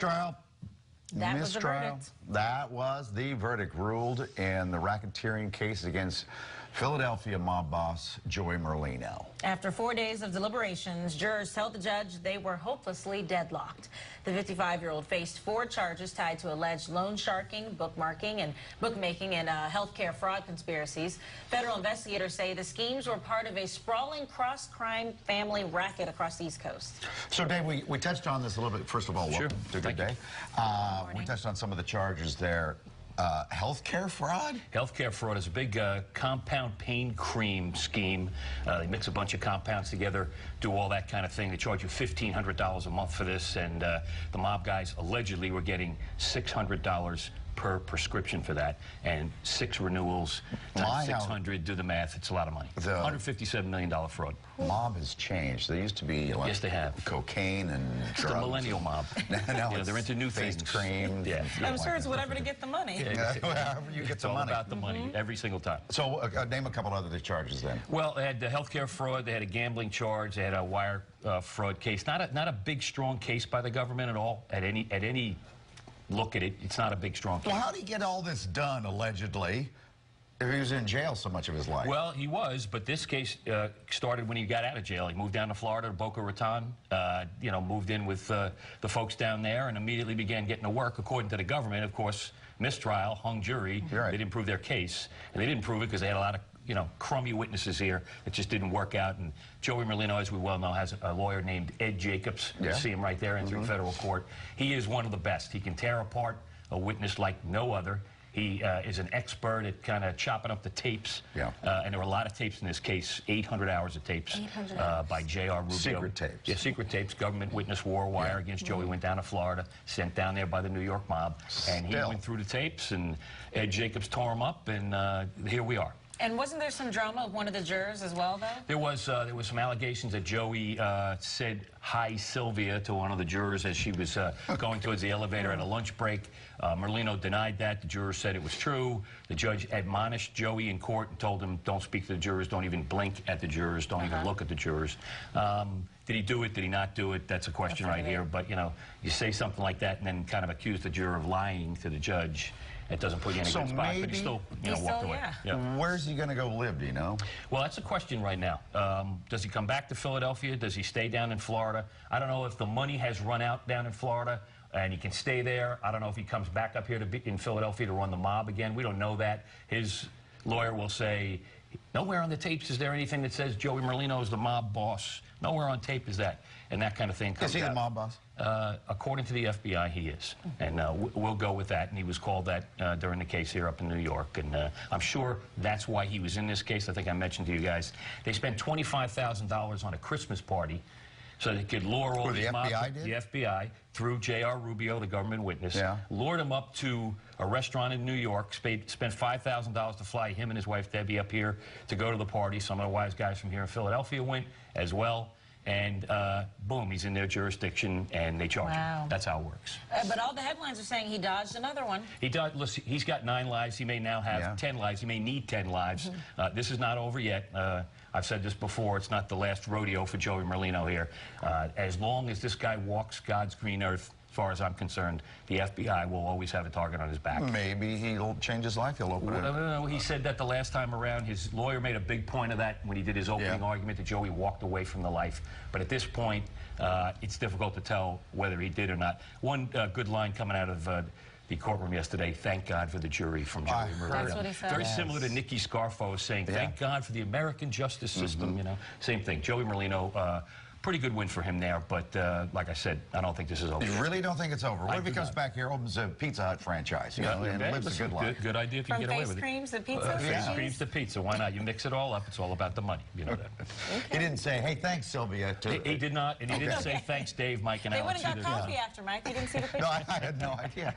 Mistrial. That was the verdict. That was the verdict ruled in the racketeering case against Philadelphia mob boss Joey Merlino. After 4 days of deliberations, jurors told the judge they were hopelessly deadlocked. The 55-year-old faced 4 charges tied to alleged loan sharking, bookmarking, and bookmaking and healthcare fraud conspiracies. Federal investigators say the schemes were part of a sprawling cross-crime family racket across the East Coast. So, Dave, we touched on this a little bit. First of all, Sure. welcome to Good Day. We touched on some of the charges there. Healthcare fraud? Healthcare fraud is a big compound pain cream scheme. They mix a bunch of compounds together, do all that kind of thing. They charge you $1,500 a month for this, and the mob guys allegedly were getting $600 per prescription for that, and 6 renewals times 600. Do the math. It's a lot of money. $157 million fraud. Mob has changed. They used to be like yes, they have cocaine and drugs. The millennial mob. No, they're into new face things. cream. Yeah, I'm sure it's whatever to get the money. Wherever you get it's the all money. about the money every single time. So name a couple other charges then. Well, they had the healthcare fraud. They had a gambling charge. They had a wire fraud case. Not a big, strong case by the government at all. At any look at it, it's not a big, strong case. Well, how did he get all this done, allegedly, if he was in jail so much of his life? Well, he was, but this case started when he got out of jail. He moved down to Florida, to Boca Raton, moved in with the folks down there and immediately began getting to work. According to the government, of course, mistrial, hung jury. Right. They didn't prove their case, and they didn't prove it because they had a lot of crummy witnesses here. It just didn't work out. And Joey Merlino, as we well know, has a lawyer named Ed Jacobs. You see him right there entering federal court. He is one of the best. He can tear apart a witness like no other. He is an expert at kind of chopping up the tapes. And there were a lot of tapes in this case, 800 hours of tapes by J.R. Rubio. Secret tapes. Yeah, secret tapes. Government witness wore wire against Joey. Went down to Florida, sent down there by the New York mob. And he went through the tapes, and Ed Jacobs tore them up, and here we are. And wasn't there some drama of one of the jurors as well, though? There was some allegations that Joey said hi Sylvia to one of the jurors as she was going towards the elevator at a lunch break. Merlino denied that. The juror said it was true. The judge admonished Joey in court and told him, don't speak to the jurors, don't even blink at the jurors, don't even look at the jurors. Did he do it? Did he not do it? That's a question right here. But, you say something like that and then kind of accuse the juror of lying to the judge. It doesn't put you in a good spot, but he still, walked away. Where's he going to go live, do you know? Well, that's a question right now. Does he come back to Philadelphia? Does he stay down in Florida? I don't know if the money has run out down in Florida and he can stay there. I don't know if he comes back up here to be in Philadelphia to run the mob again. We don't know that. His lawyer will say, nowhere on the tapes is there anything that says Joey Merlino is the mob boss. Nowhere on tape is that. And that kind of thing comes out. Is he the mob boss? According to the FBI, he is. And we'll go with that. And he was called that during the case here up in New York. And I'm sure that's why he was in this case. I think I mentioned to you guys. They spent $25,000 on a Christmas party so they could lure all these mobs. The FBI, through J.R. Rubio, the government witness, lured him up to a restaurant in New York, spent $5,000 to fly him and his wife Debbie up here to go to the party. Some of the wise guys from here in Philadelphia went as well. And boom, he's in their jurisdiction, and they charge him. That's how it works. But all the headlines are saying he dodged another one. He dodged. Listen, he's got 9 lives. He may now have 10 lives. He may need 10 lives. This is not over yet. I've said this before. It's not the last rodeo for Joey Merlino here. As long as this guy walks God's green earth, as far as I'm concerned, the FBI will always have a target on his back. Maybe he'll change his life. He'll open it. No, he said that the last time around. His lawyer made a big point of that when he did his opening argument that Joey walked away from the life. But at this point, it's difficult to tell whether he did or not. One good line coming out of the courtroom yesterday, thank God for the jury from Joey Merlino. That's what he said. Very similar to Nicky Scarfo saying, thank God for the American justice system. Same thing. Joey Merlino, pretty good win for him there, but like I said, I don't think this is over. You really don't think it's over? What if he comes back here, opens a Pizza Hut franchise, and lives a good life? Good idea if you can get away with it. From face creams to pizza? Face creams to pizza. Why not? You mix it all up. It's all about the money. You know that. He didn't say, hey, thanks, Sylvia. He did not, and he didn't say thanks, Dave, Mike, and Alex. They went and got coffee after, Mike. You didn't see the picture? No, I had no idea.